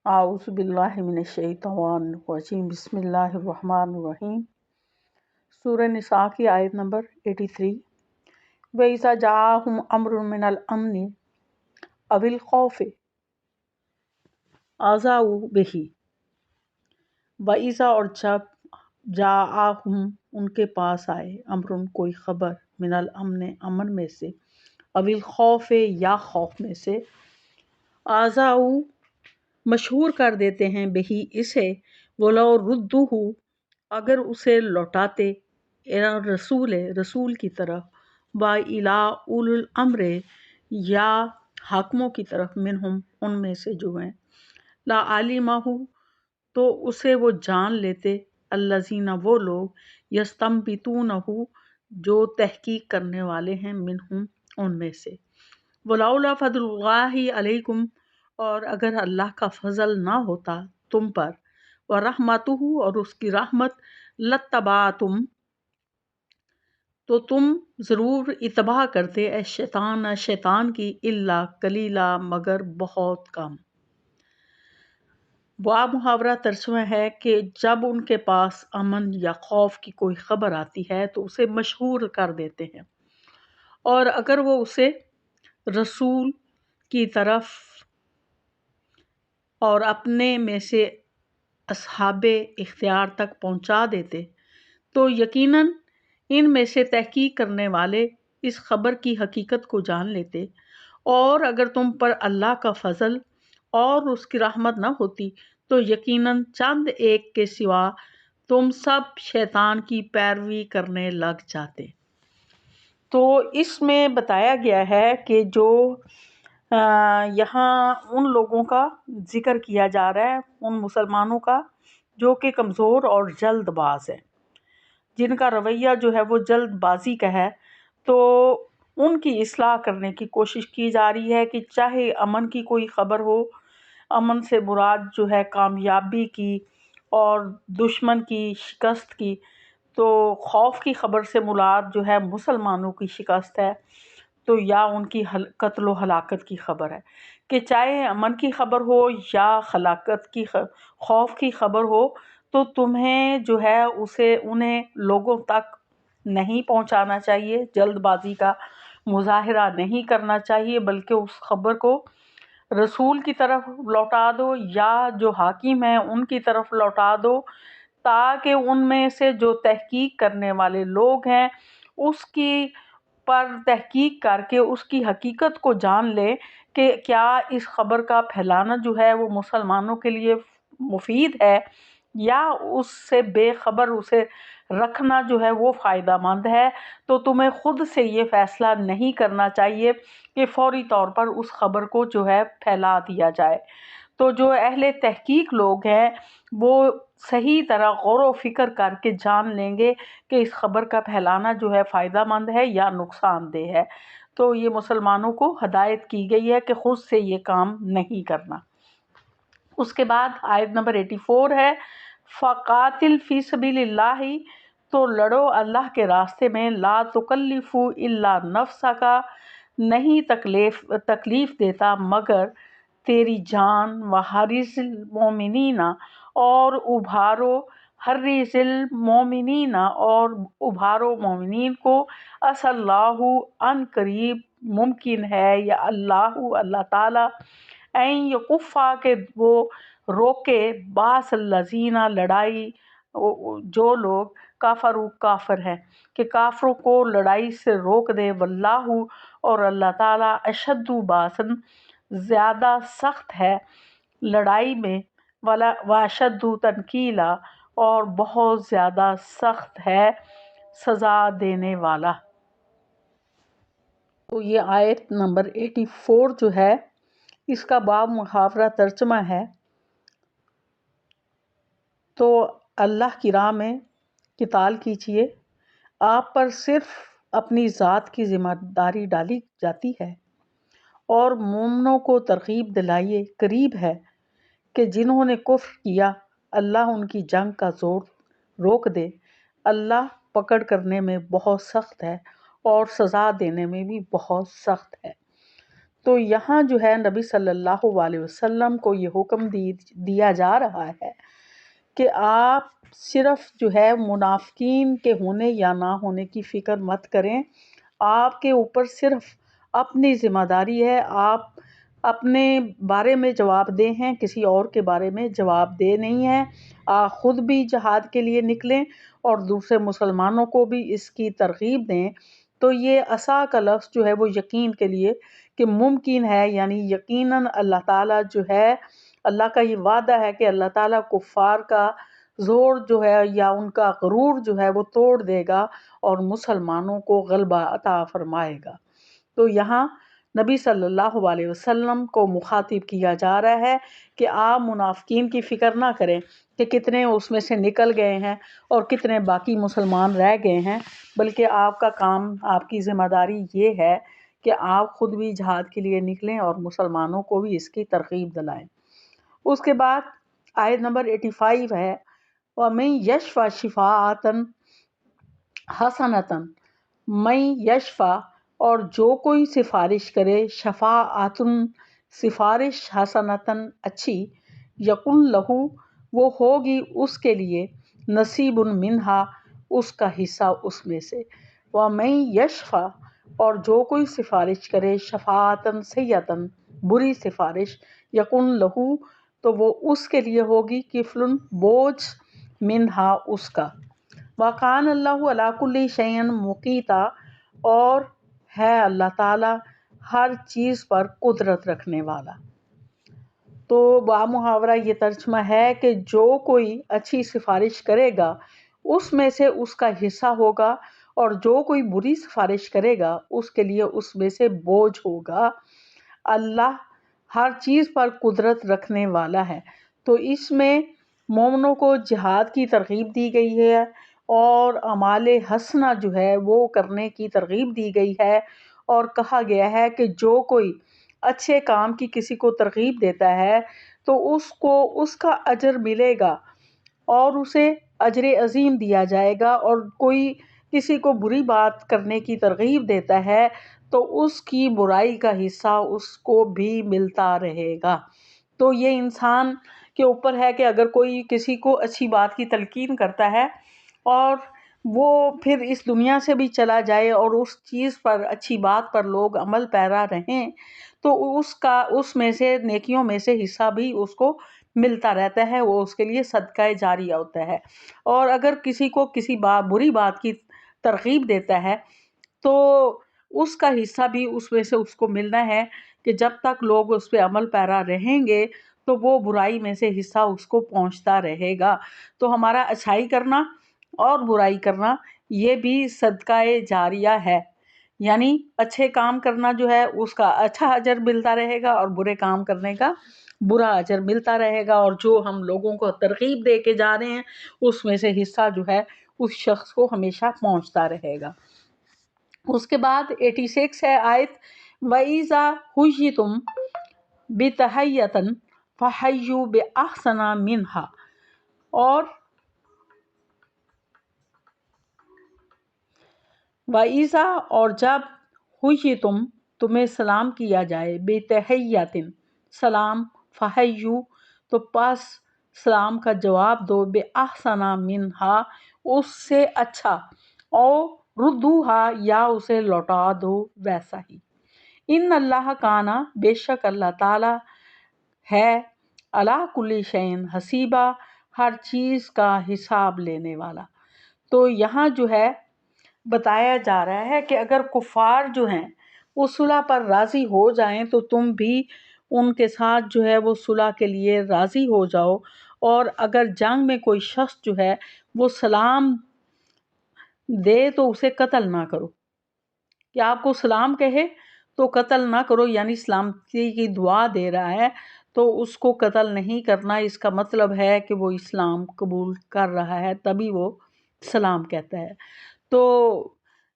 اعوذ باللہ من الشیطان الرجیم، بسم اللہ الرحمن الرحیم۔ سورہ نساء کی آیت نمبر 83۔ وَإِذَا جَاءَهُمْ أَمْرٌ مِّنَ الْأَمْنِ أَوِ الْخَوْفِ أَذَاعُوا بِهِ۔ وَإِذَا، اور جب، جَاءَهُمْ ان کے پاس آئے، امرٌ کوئی خبر، من الامن امن میں سے، او الخوف یا خوف میں سے، أَذَاعُوا مشہور کر دیتے ہیں، بہی اسے، وَلَوْ رُدُّوهُ اگر اسے لوٹاتے، الی رسول رسول کی طرف، وَإِلَىٰ أُولِي الْأَمْرِ یا حاکموں کی طرف، منہم ان میں سے جو ہیں، لَعَلِمَہُ تو اسے وہ جان لیتے، الذین وہ لوگ، یستنبطونہ جو تحقیق کرنے والے ہیں، منہم ان میں سے۔ وَلَوْلَا فَضْلُ اللہِ عَلَيْكُمْ اور اگر اللہ کا فضل نہ ہوتا تم پر، وَرَحْمَتُہُ اور اس کی رحمت، لَاتَّبَعْتُمْ تو تم ضرور اتباع کرتے، الشیطان شیطان کی، الا قلیلا مگر بہت کم۔ محاورہ ترجمہ ہے کہ جب ان کے پاس امن یا خوف کی کوئی خبر آتی ہے تو اسے مشہور کر دیتے ہیں، اور اگر وہ اسے رسول کی طرف اور اپنے میں سے اصحاب اختیار تک پہنچا دیتے تو یقیناً ان میں سے تحقیق کرنے والے اس خبر کی حقیقت کو جان لیتے، اور اگر تم پر اللہ کا فضل اور اس کی رحمت نہ ہوتی تو یقیناً چند ایک کے سوا تم سب شیطان کی پیروی کرنے لگ جاتے۔ تو اس میں بتایا گیا ہے کہ جو یہاں ان لوگوں کا ذکر کیا جا رہا ہے، ان مسلمانوں کا جو کہ کمزور اور جلد باز ہے، جن کا رویہ جو ہے وہ جلد بازی کا ہے، تو ان کی اصلاح کرنے کی کوشش کی جا رہی ہے کہ چاہے امن کی کوئی خبر ہو، امن سے مراد جو ہے کامیابی کی اور دشمن کی شکست کی، تو خوف کی خبر سے مراد جو ہے مسلمانوں کی شکست ہے، تو یا ان کی قتل و ہلاکت کی خبر ہے، کہ چاہے امن کی خبر ہو یا ہلاکت کی خوف کی خبر ہو، تو تمہیں جو ہے اسے انہیں لوگوں تک نہیں پہنچانا چاہیے، جلد بازی کا مظاہرہ نہیں کرنا چاہیے، بلکہ اس خبر کو رسول کی طرف لوٹا دو یا جو حاکم ہیں ان کی طرف لوٹا دو، تاکہ ان میں سے جو تحقیق کرنے والے لوگ ہیں اس کی پر تحقیق کر کے اس کی حقیقت کو جان لے کہ کیا اس خبر کا پھیلانا جو ہے وہ مسلمانوں کے لیے مفید ہے، یا اس سے بے خبر اسے رکھنا جو ہے وہ فائدہ مند ہے۔ تو تمہیں خود سے یہ فیصلہ نہیں کرنا چاہیے کہ فوری طور پر اس خبر کو جو ہے پھیلا دیا جائے۔ تو جو اہل تحقیق لوگ ہیں وہ صحیح طرح غور و فکر کر کے جان لیں گے کہ اس خبر کا پھیلانا جو ہے فائدہ مند ہے یا نقصان دہ ہے۔ تو یہ مسلمانوں کو ہدایت کی گئی ہے کہ خود سے یہ کام نہیں کرنا۔ اس کے بعد آیت نمبر 84 ہے، فَقَاتِلْ فِي سَبِيلِ اللہِ تو لڑو اللہ کے راستے میں، لا تکلف الا نفسک نہیں تکلیف دیتا مگر تیری جان، وحرص المؤمنین اور ابھارو، حرص المؤمنین اور ابھارو مومنین کو، عسى اللہ ان قریب ممکن ہے یا اللہ تعالی، این یکفا کہ وہ روکے، باس الذین لڑائی جو لوگ، کافر ہیں کہ کافروں کو لڑائی سے روک دے، واللہ اور اللہ تعالیٰ، اشد باسن زیادہ سخت ہے لڑائی میں، واشد تنکیلا اور بہت زیادہ سخت ہے سزا دینے والا۔ تو یہ آیت نمبر 84 جو ہے اس کا باب محاورہ ترجمہ ہے، تو اللہ کی راہ میں قتال کیجیے، آپ پر صرف اپنی ذات کی ذمہ داری ڈالی جاتی ہے، اور مومنوں کو ترغیب دلائیے، قریب ہے کہ جنہوں نے کفر کیا اللہ ان کی جنگ کا زور روک دے، اللہ پکڑ کرنے میں بہت سخت ہے اور سزا دینے میں بھی بہت سخت ہے۔ تو یہاں جو ہے نبی صلی اللہ علیہ وسلم کو یہ حکم دیا جا رہا ہے کہ آپ صرف جو ہے منافقین کے ہونے یا نہ ہونے کی فکر مت کریں، آپ کے اوپر صرف اپنی ذمہ داری ہے، آپ اپنے بارے میں جواب دہ ہیں، کسی اور کے بارے میں جواب دہ نہیں ہیں۔ آپ خود بھی جہاد کے لیے نکلیں اور دوسرے مسلمانوں کو بھی اس کی ترغیب دیں۔ تو یہ عصا کا لفظ جو ہے وہ یقین کے لیے کہ ممکن ہے، یعنی یقیناً اللہ تعالیٰ جو ہے، اللہ کا یہ وعدہ ہے کہ اللہ تعالیٰ کفار کا زور جو ہے یا ان کا غرور جو ہے وہ توڑ دے گا اور مسلمانوں کو غلبہ عطا فرمائے گا۔ تو یہاں نبی صلی اللہ علیہ وسلم کو مخاطب کیا جا رہا ہے کہ آپ منافقین کی فکر نہ کریں کہ کتنے اس میں سے نکل گئے ہیں اور کتنے باقی مسلمان رہ گئے ہیں، بلکہ آپ کا کام، آپ کی ذمہ داری یہ ہے کہ آپ خود بھی جہاد کے لیے نکلیں اور مسلمانوں کو بھی اس کی ترغیب دلائیں۔ اس کے بعد آیت نمبر 85 ہے، وَمَن یشفع شفاعۃ حسنۃ، من یشفع، اور جو کوئی سفارش کرے، شفاعۃ سفارش، حسنۃ اچھی، یکن لہو وہ ہوگی اس کے لیے، نصیب منہا اس کا حصہ اس میں سے، وَمَن یشفع، اور جو کوئی سفارش کرے، شفاعۃ سیئۃ بری سفارش، یکن لہو تو وہ اس کے لیے ہوگی، کفل بوجھ، منہا اس کا، وَکَانَ اللَّهُ عَلَىٰ كُلِّ شَيْءٍ مُقِیتًا، اور ہے اللہ تعالیٰ ہر چیز پر قدرت رکھنے والا۔ تو بامحاورہ یہ ترجمہ ہے کہ جو کوئی اچھی سفارش کرے گا اس میں سے اس کا حصہ ہوگا، اور جو کوئی بری سفارش کرے گا اس کے لیے اس میں سے بوجھ ہوگا۔ اللہ ہر چیز پر قدرت رکھنے والا ہے۔ تو اس میں مومنوں کو جہاد کی ترغیب دی گئی ہے اور اعمال حسنہ جو ہے وہ کرنے کی ترغیب دی گئی ہے، اور کہا گیا ہے کہ جو کوئی اچھے کام کی کسی کو ترغیب دیتا ہے تو اس کو اس کا اجر ملے گا اور اسے اجر عظیم دیا جائے گا، اور کوئی کسی کو بری بات کرنے کی ترغیب دیتا ہے تو اس کی برائی کا حصہ اس کو بھی ملتا رہے گا۔ تو یہ انسان کے اوپر ہے کہ اگر کوئی کسی کو اچھی بات کی تلقین کرتا ہے اور وہ پھر اس دنیا سے بھی چلا جائے اور اس چیز پر، اچھی بات پر لوگ عمل پیرا رہیں، تو اس میں سے نیکیوں میں سے حصہ بھی اس کو ملتا رہتا ہے، وہ اس کے لیے صدقہ جاریہ ہوتا ہے۔ اور اگر کسی کو کسی بری بات کی ترغیب دیتا ہے تو اس کا حصہ بھی اس میں سے اس کو ملنا ہے کہ جب تک لوگ اس پہ عمل پیرا رہیں گے تو وہ برائی میں سے حصہ اس کو پہنچتا رہے گا۔ تو ہمارا اچھائی کرنا اور برائی کرنا یہ بھی صدقہ جاریہ ہے، یعنی اچھے کام کرنا جو ہے اس کا اچھا اجر ملتا رہے گا اور برے کام کرنے کا برا اجر ملتا رہے گا، اور جو ہم لوگوں کو ترغیب دے کے جا رہے ہیں اس میں سے حصہ جو ہے اس شخص کو ہمیشہ پہنچتا رہے گا۔ اس کے بعد 86 ہے آیت، وَإِذَا حُيِّيتُم بِتَحِيَّةٍ فَحَيُّوا بِأَحْسَنَ مِنْهَا، اور وَإِذَا، اور جب حُيِّيتُم تمہیں سلام کیا جائے، بِتَحِيَّةٍ سلام، فَحَيُّوا تو پس سلام کا جواب دو، بِأَحْسَنَ مِنْهَا اس سے اچھا، او ردوها یا اسے لوٹا دو ویسا ہی۔ ان اللہ کانا، بے شک اللہ تعالی ہے، علی کل شیء حسیبا ہر چیز کا حساب لینے والا۔ تو یہاں جو ہے بتایا جا رہا ہے کہ اگر کفار جو ہیں وہ صلح پر راضی ہو جائیں تو تم بھی ان کے ساتھ جو ہے وہ صلح کے لیے راضی ہو جاؤ، اور اگر جنگ میں کوئی شخص جو ہے وہ سلام دے تو اسے قتل نہ کرو، کہ آپ کو سلام کہے تو قتل نہ کرو، یعنی سلامتی کی دعا دے رہا ہے تو اس کو قتل نہیں کرنا، اس کا مطلب ہے کہ وہ اسلام قبول کر رہا ہے تبھی وہ سلام کہتا ہے۔ تو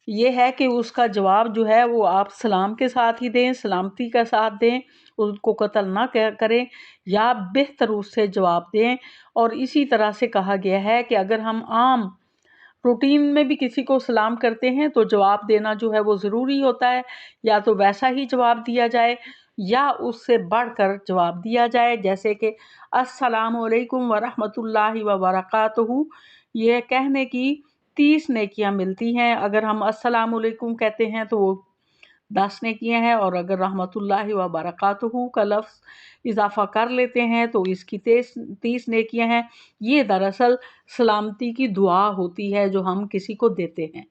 یہ ہے کہ اس کا جواب جو ہے وہ آپ سلام کے ساتھ ہی دیں، سلامتی کا ساتھ دیں، اس کو قتل نہ کریں، یا بہتر اس سے جواب دیں۔ اور اسی طرح سے کہا گیا ہے کہ اگر ہم عام روٹین میں بھی کسی کو سلام کرتے ہیں تو جواب دینا جو ہے وہ ضروری ہوتا ہے، یا تو ویسا ہی جواب دیا جائے یا اس سے بڑھ کر جواب دیا جائے، جیسے کہ السلام علیکم ورحمۃ اللہ وبرکاتہ، یہ کہنے کی 30 نیکیاں ملتی ہیں۔ اگر ہم السلام علیکم کہتے ہیں تو وہ 10 نیکیاں ہیں، اور اگر رحمۃ اللہ وبرکاتہ کا لفظ اضافہ کر لیتے ہیں تو اس کی 30 نیکیاں ہیں۔ یہ دراصل سلامتی کی دعا ہوتی ہے جو ہم کسی کو دیتے ہیں۔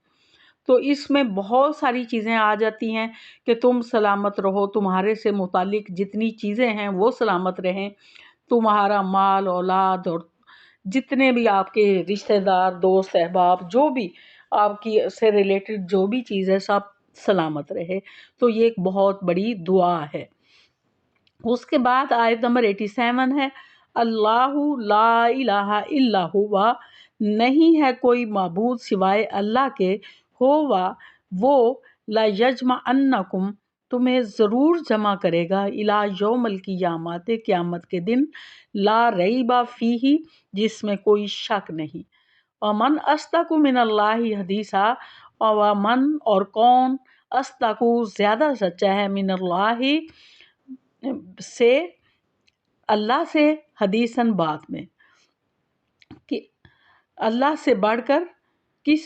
تو اس میں بہت ساری چیزیں آ جاتی ہیں کہ تم سلامت رہو، تمہارے سے متعلق جتنی چیزیں ہیں وہ سلامت رہیں، تمہارا مال اولاد اور جتنے بھی آپ کے رشتہ دار دوست احباب جو بھی آپ کی سے ریلیٹڈ جو بھی چیز ہے سب سلامت رہے۔ تو یہ ایک بہت بڑی دعا ہے۔ اس کے بعد آیت نمبر 87 ہے، اللہ لا الہ الا ہوا، نہیں ہے کوئی معبود سوائے اللہ کے، ہوا وہ، لا یجمعنکم، تمہیں ضرور جمع کرے گا، الی یوم القیامت، قیامت کے دن، لا ریب فیہ، جس میں کوئی شک نہیں، ومن اصدق من اللہ حدیثا، ومن اور کون، اصدق زیادہ سچا ہے، من اللہ سے، اللہ سے، حدیثاً بات میں، کہ اللہ سے بڑھ کر کس،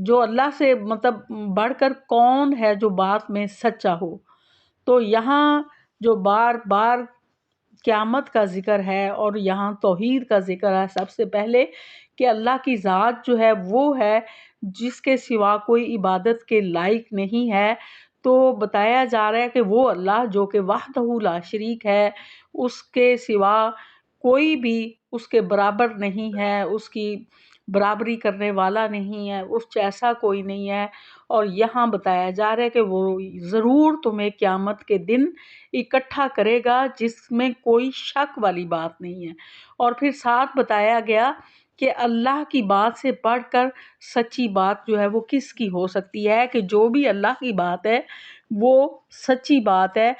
جو اللہ سے مطلب بڑھ کر کون ہے جو بات میں سچا ہو۔ تو یہاں جو بار بار قیامت کا ذکر ہے اور یہاں توحید کا ذکر ہے، سب سے پہلے کہ اللہ کی ذات جو ہے وہ ہے جس کے سوا کوئی عبادت کے لائق نہیں ہے۔ تو بتایا جا رہا ہے کہ وہ اللہ جو کہ وحدہ لا شریک ہے، اس کے سوا کوئی بھی اس کے برابر نہیں ہے، اس کی برابری کرنے والا نہیں ہے، اس جیسا کوئی نہیں ہے۔ اور یہاں بتایا جا رہا ہے کہ وہ ضرور تمہیں قیامت کے دن اکٹھا کرے گا، جس میں کوئی شک والی بات نہیں ہے۔ اور پھر ساتھ بتایا گیا کہ اللہ کی بات سے بڑھ کر سچی بات جو ہے وہ کس کی ہو سکتی ہے، کہ جو بھی اللہ کی بات ہے وہ سچی بات ہے۔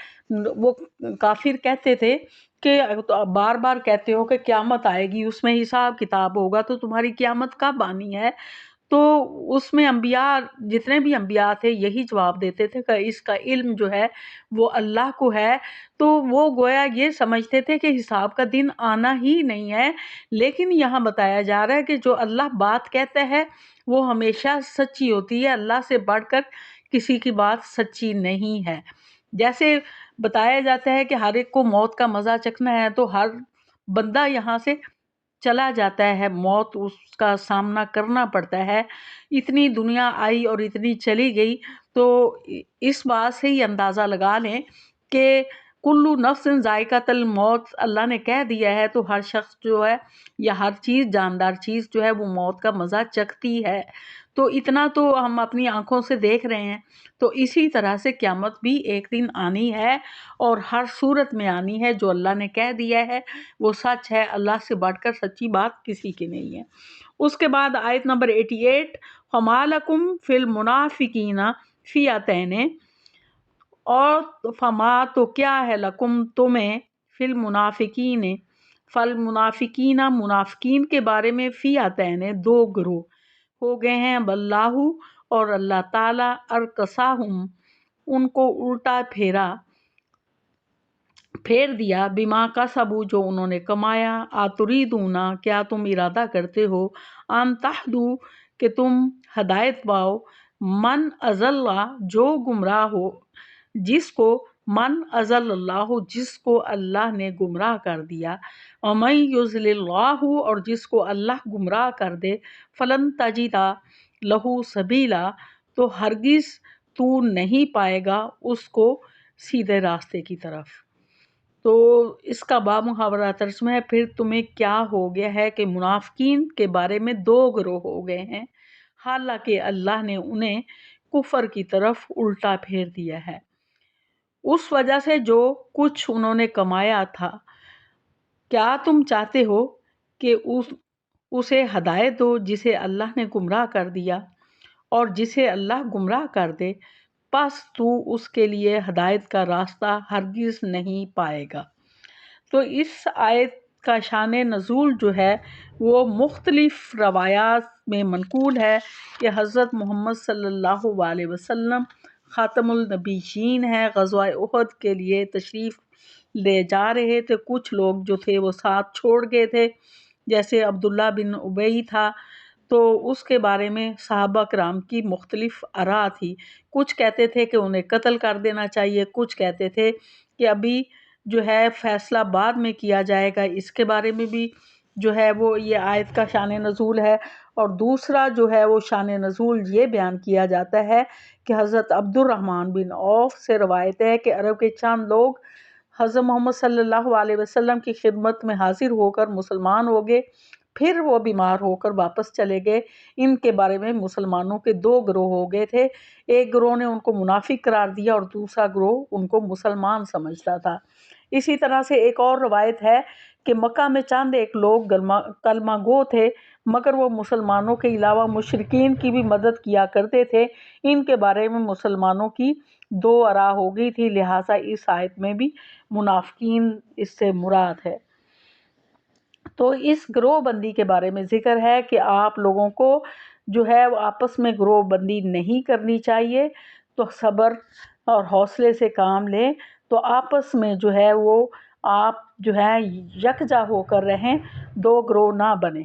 وہ کافر کہتے تھے کہ بار بار کہتے ہو کہ قیامت آئے گی، اس میں حساب کتاب ہوگا، تو تمہاری قیامت کب آنی ہے؟ تو اس میں انبیاء، جتنے بھی انبیاء تھے یہی جواب دیتے تھے کہ اس کا علم جو ہے وہ اللہ کو ہے۔ تو وہ گویا یہ سمجھتے تھے کہ حساب کا دن آنا ہی نہیں ہے، لیکن یہاں بتایا جا رہا ہے کہ جو اللہ بات کہتا ہے وہ ہمیشہ سچی ہوتی ہے، اللہ سے بڑھ کر کسی کی بات سچی نہیں ہے۔ جیسے بتایا جاتا ہے کہ ہر ایک کو موت کا مزہ چکھنا ہے، تو ہر بندہ یہاں سے چلا جاتا ہے، موت اس کا سامنا کرنا پڑتا ہے۔ اتنی دنیا آئی اور اتنی چلی گئی، تو اس بات سے ہی اندازہ لگا لیں کہ کلو نفس ذائقۃ الموت اللہ نے کہہ دیا ہے، تو ہر شخص جو ہے یا ہر چیز، جاندار چیز جو ہے وہ موت کا مزہ چکھتی ہے۔ تو اتنا تو ہم اپنی آنکھوں سے دیکھ رہے ہیں۔ تو اسی طرح سے قیامت بھی ایک دن آنی ہے، اور ہر صورت میں آنی ہے۔ جو اللہ نے کہہ دیا ہے وہ سچ ہے، اللہ سے بڑھ کر سچی بات کسی کی نہیں ہے۔ اس کے بعد آیت نمبر 88، فَمَا لَكُمْ فِي الْمُنَافِقِينَ فِئَتَيْنِ، اور فما تو کیا ہے، لکم تمہیں، فی المنافقین، فالمنافقین منافقین کے بارے میں، فئتین دو گروہ ہو گئے ہیں، واللہ اور اللہ تعالیٰ، ارکساہم ان کو الٹا پھیر دیا، بما کسبوا جو انہوں نے کمایا، اتریدون کیا تم ارادہ کرتے ہو، ان تہدو کہ تم ہدایت پاؤ، من اضل جو گمراہ ہو، جس کو، من اضل اللہ جس کو اللہ نے گمراہ کر دیا، ومن یضلل اللہ اور جس کو اللہ گمراہ کر دے، فلن تجد لہ سبیلا تو ہرگز تو نہیں پائے گا اس کو سیدھے راستے کی طرف۔ تو اس کا بامحاورہ ترجمہ ہے، پھر تمہیں کیا ہو گیا ہے کہ منافقین کے بارے میں دو گروہ ہو گئے ہیں، حالانکہ اللہ نے انہیں کفر کی طرف الٹا پھیر دیا ہے، اس وجہ سے جو کچھ انہوں نے کمایا تھا۔ کیا تم چاہتے ہو کہ اسے ہدایت دو جسے اللہ نے گمراہ کر دیا، اور جسے اللہ گمراہ کر دے پس تو اس کے لیے ہدایت کا راستہ ہرگز نہیں پائے گا۔ تو اس آیت کا شان نزول جو ہے وہ مختلف روایات میں منقول ہے کہ حضرت محمد صلی اللہ علیہ وسلم خاتم النبیین ہیں، غزوہ احد کے لیے تشریف لے جا رہے تھے، کچھ لوگ جو تھے وہ ساتھ چھوڑ گئے تھے، جیسے عبداللہ بن ابی تھا، تو اس کے بارے میں صحابہ کرام کی مختلف آراء تھی، کچھ کہتے تھے کہ انہیں قتل کر دینا چاہیے، کچھ کہتے تھے کہ ابھی جو ہے فیصلہ بعد میں کیا جائے گا، اس کے بارے میں بھی جو ہے وہ یہ آیت کا شان نزول ہے۔ اور دوسرا جو ہے وہ شان نزول یہ بیان کیا جاتا ہے کہ حضرت عبد الرحمن بن عوف سے روایت ہے کہ عرب کے چند لوگ حضرت محمد صلی اللہ علیہ وسلم کی خدمت میں حاضر ہو کر مسلمان ہو گئے، پھر وہ بیمار ہو کر واپس چلے گئے۔ ان کے بارے میں مسلمانوں کے دو گروہ ہو گئے تھے، ایک گروہ نے ان کو منافق قرار دیا اور دوسرا گروہ ان کو مسلمان سمجھتا تھا۔ اسی طرح سے ایک اور روایت ہے کہ مکہ میں چند ایک لوگ کلمہ گو تھے، مگر وہ مسلمانوں کے علاوہ مشرکین کی بھی مدد کیا کرتے تھے، ان کے بارے میں مسلمانوں کی دو آراء ہو گئی تھی، لہٰذا اس آیت میں بھی منافقین اس سے مراد ہے۔ تو اس گروہ بندی کے بارے میں ذکر ہے کہ آپ لوگوں کو جو ہے وہ آپس میں گروہ بندی نہیں کرنی چاہیے، تو صبر اور حوصلے سے کام لیں، تو آپس میں جو ہے وہ آپ جو ہے یکجا ہو کر رہیں، دو گروہ نہ بنیں۔